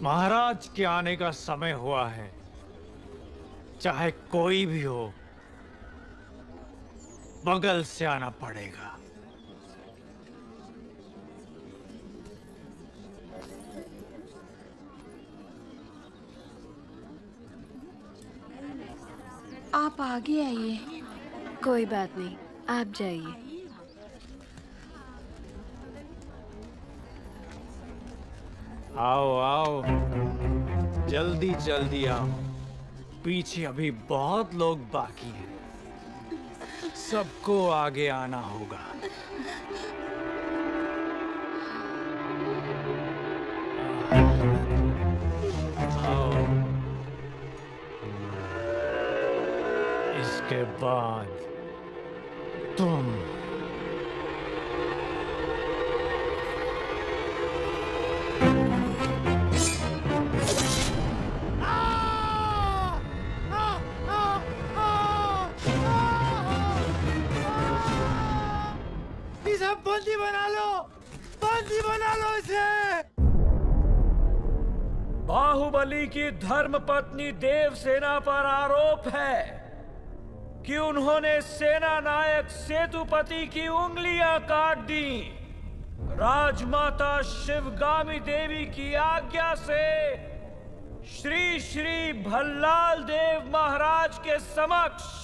महाराज के आने का समय हुआ है। चाहे कोई भी हो, बगल से आना पड़ेगा। आप आगे आइए। कोई बात नहीं, आप जाइए। आओ आओ, जल्दी जल्दी आओ। पीछे अभी बहुत लोग बाकी हैं। सबको आगे आना होगा। आओ। इसके बाद तुम। बंदी बना लो, बंदी बना लो इसे। बाहुबली की धर्मपत्नी देवसेना पर आरोप है कि उन्होंने सेना नायक सेतुपति की उंगलियां काट दी। राजमाता शिवगामी देवी की आज्ञा से श्री श्री भल्लाल देव महाराज के समक्ष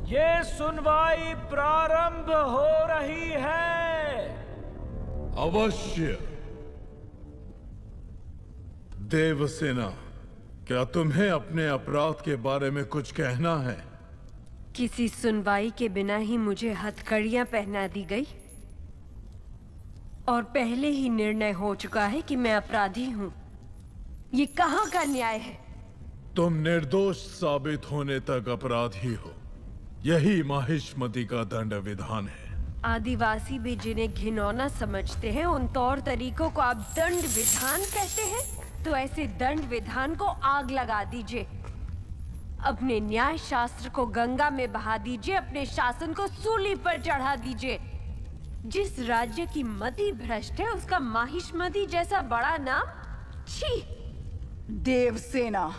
ये सुनवाई प्रारंभ हो रही है। अवश्य। देवसेना, क्या तुम्हें अपने अपराध के बारे में कुछ कहना है? किसी सुनवाई के बिना ही मुझे हथकड़ियां पहना दी गई और पहले ही निर्णय हो चुका है कि मैं अपराधी हूं। ये कहां का न्याय है? तुम निर्दोष साबित होने तक अपराधी हो। यही माहिष्मति का दंड विधान है। आदिवासी भी जिन्हें घिनौना समझते हैं, उन तौर तरीकों को आप दंड विधान कहते हैं? तो ऐसे दंड विधान को आग लगा दीजिए। अपने न्याय शास्त्र को गंगा में बहा दीजिए। अपने शासन को सूली पर चढ़ा दीजिए। जिस राज्य की मति भ्रष्ट है, उसका माहिष्मति जैसा बड़ा नाम, छी। देवसेना,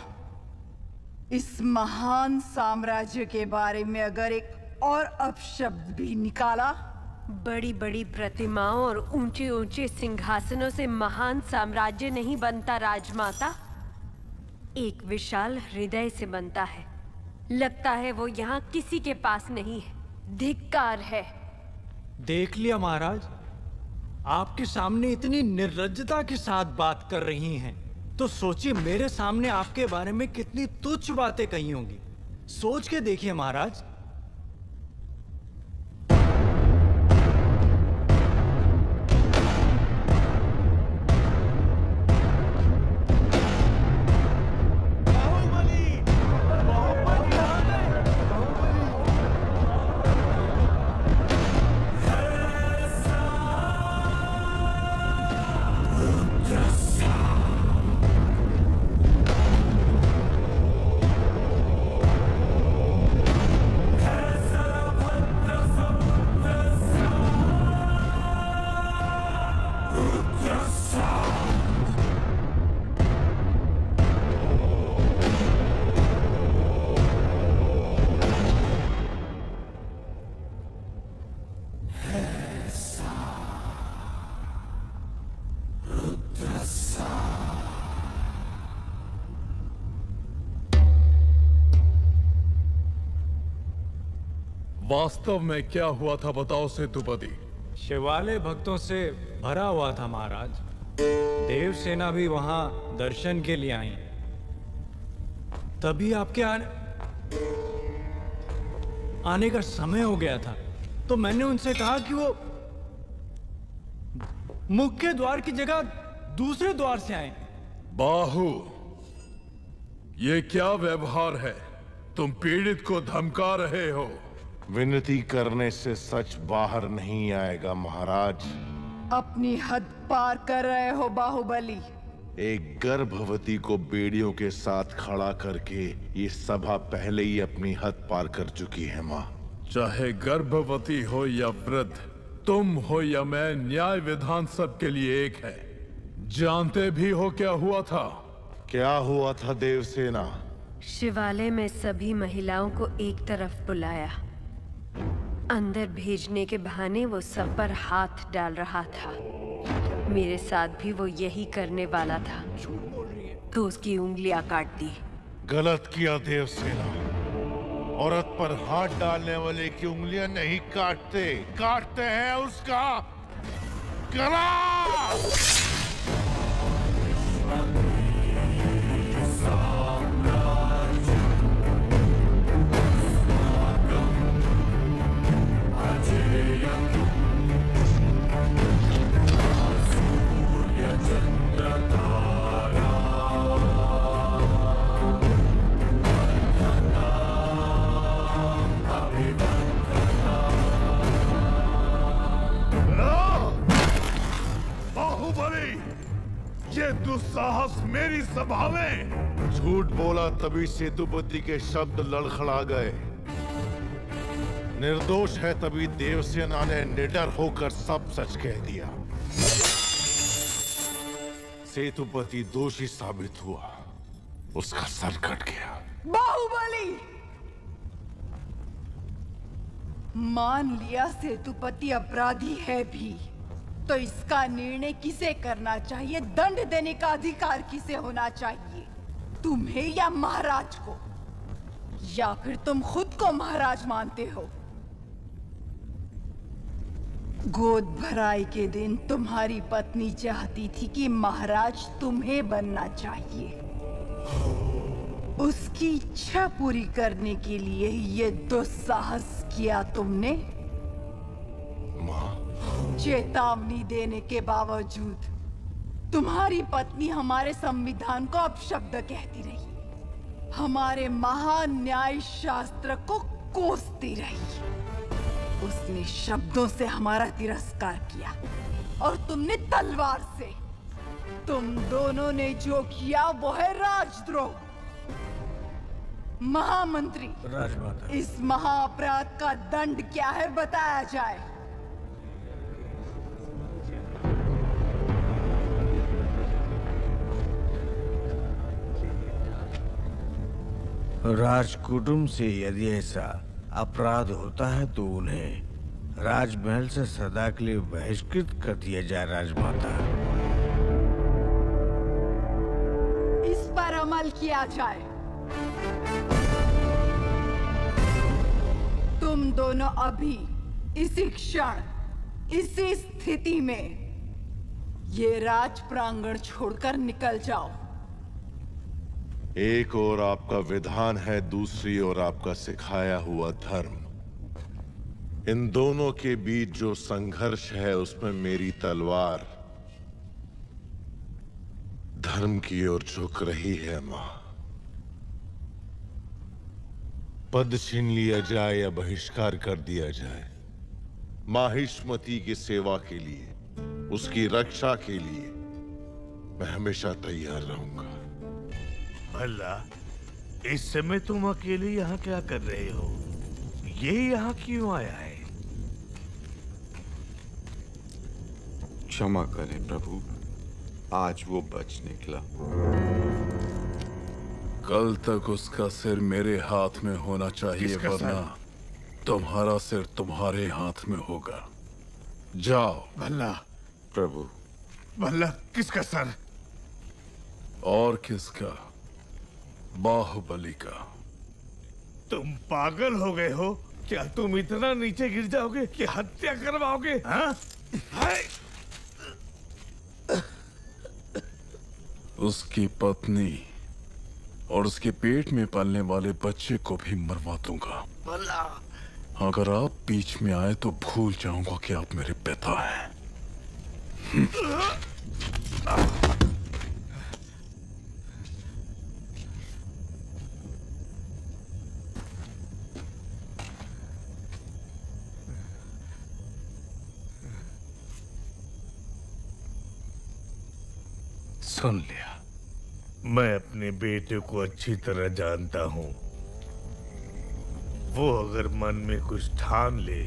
इस महान साम्राज्य के बारे में अगर एक और अपशब्द भी निकाला, बड़ी बड़ी प्रतिमाओं और ऊंचे ऊंचे सिंहासनों से महान साम्राज्य नहीं बनता राजमाता, एक विशाल हृदय से बनता है। लगता है वो यहाँ किसी के पास नहीं है। धिक्कार है। देख लिया महाराज, आपके सामने इतनी निर्लज्जता के साथ बात कर रही हैं, तो सोचिए मेरे सामने आपके बारे में कितनी तुच्छ बातें कही होंगी। सोच के देखिए महाराज। वास्तव में क्या हुआ था बताओ सेतुपति। शिवालय भक्तों से भरा हुआ था महाराज। देवसेना भी वहां दर्शन के लिए आई। तभी आपके आने का समय हो गया था, तो मैंने उनसे कहा कि वो मुख्य द्वार की जगह दूसरे द्वार से आए। बाहु, ये क्या व्यवहार है? तुम पीड़ित को धमका रहे हो। विनती करने से सच बाहर नहीं आएगा महाराज। अपनी हद पार कर रहे हो बाहुबली। एक गर्भवती को बेड़ियों के साथ खड़ा करके ये सभा पहले ही अपनी हद पार कर चुकी है माँ। चाहे गर्भवती हो या वृद्ध, तुम हो या मैं, न्याय विधान सबके लिए एक है। जानते भी हो क्या हुआ था? क्या हुआ था देवसेना? शिवालय में सभी महिलाओं को एक तरफ बुलाया। अंदर भेजने के बहाने वो सब पर हाथ डाल रहा था। मेरे साथ भी वो यही करने वाला था, तो उसकी उंगलियां काट दी। गलत किया देवसेना। औरत पर हाथ डालने वाले की उंगलियां नहीं काटते, काटते हैं उसका गला। ये दुस्साहस मेरी सभा में! झूठ बोला तभी सेतुपति के शब्द लड़खड़ा गए। निर्दोष है तभी देवसेना ने निडर होकर सब सच कह दिया। सेतुपति दोषी साबित हुआ, उसका सर कट गया। बाहुबली! मान लिया सेतुपति अपराधी है भी, तो इसका निर्णय किसे करना चाहिए? दंड देने का अधिकार किसे होना चाहिए? तुम्हें या महाराज को? या फिर तुम खुद को महाराज मानते हो? गोद भराई के दिन तुम्हारी पत्नी चाहती थी कि महाराज तुम्हें बनना चाहिए। उसकी इच्छा पूरी करने के लिए ये दुस्साहस किया तुमने। चेतावनी देने के बावजूद तुम्हारी पत्नी हमारे संविधान को अपशब्द कहती रही, हमारे महान न्याय शास्त्र को कोसती रही। उसने शब्दों से हमारा तिरस्कार किया और तुमने तलवार से। तुम दोनों ने जो किया वो है राजद्रोह। महामंत्री, राजमाता, इस महाअपराध का दंड क्या है बताया जाए। राजकुटुंब से यदि ऐसा अपराध होता है तो उन्हें राजमहल से सदा के लिए बहिष्कृत कर दिया जाए। राजमाता, इस पर अमल किया जाए। तुम दोनों अभी इसी क्षण इसी स्थिति में ये राज प्रांगण छोड़कर निकल जाओ। एक ओर आपका विधान है, दूसरी ओर आपका सिखाया हुआ धर्म। इन दोनों के बीच जो संघर्ष है उसमें मेरी तलवार धर्म की ओर झुक रही है। मां, पद छीन लिया जाए या बहिष्कार कर दिया जाए, माहिष्मती की सेवा के लिए, उसकी रक्षा के लिए मैं हमेशा तैयार रहूंगा। भला इस समय तुम अकेले यहाँ क्या कर रहे हो? ये यहाँ क्यों आया है? क्षमा करें प्रभु, आज वो बच निकला। कल तक उसका सिर मेरे हाथ में होना चाहिए, वरना तुम्हारा सिर तुम्हारे हाथ में होगा। जाओ। भला प्रभु, भला किसका सर? और किसका? बाहुबली का। तुम पागल हो गए हो क्या? तुम इतना नीचे गिर जाओगे कि हत्या करवाओगे? हाँ? उसकी पत्नी और उसके पेट में पलने वाले बच्चे को भी मरवा दूंगा। भला अगर आप बीच में आए तो भूल जाऊंगा कि आप मेरे पिता हैं। सुन लिया। मैं अपने बेटे को अच्छी तरह जानता हूं। वो अगर मन में कुछ ठान ले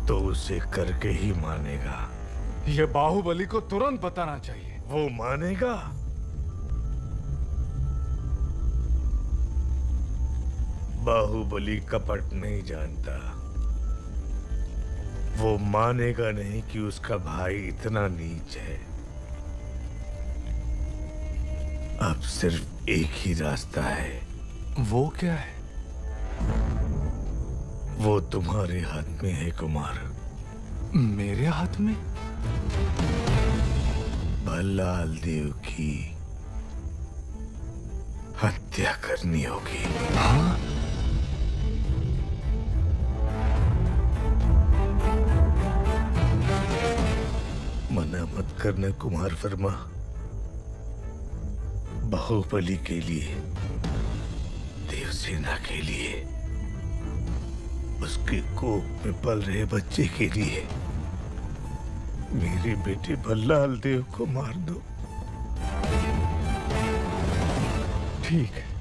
तो उसे करके ही मानेगा। ये बाहुबली को तुरंत बताना चाहिए। वो मानेगा? बाहुबली कपट नहीं जानता। वो मानेगा नहीं कि उसका भाई इतना नीच है। अब सिर्फ एक ही रास्ता है। वो क्या है? वो तुम्हारे हाथ में है कुमार। मेरे हाथ में? भल्लाल देव की हत्या करनी होगी। हाँ? मना मत करना कुमार वर्मा। बाहुबली के लिए, देवसेना के लिए, उसके कोख में पल रहे बच्चे के लिए मेरे बेटे भल्लाल देव को मार दो। ठीक है।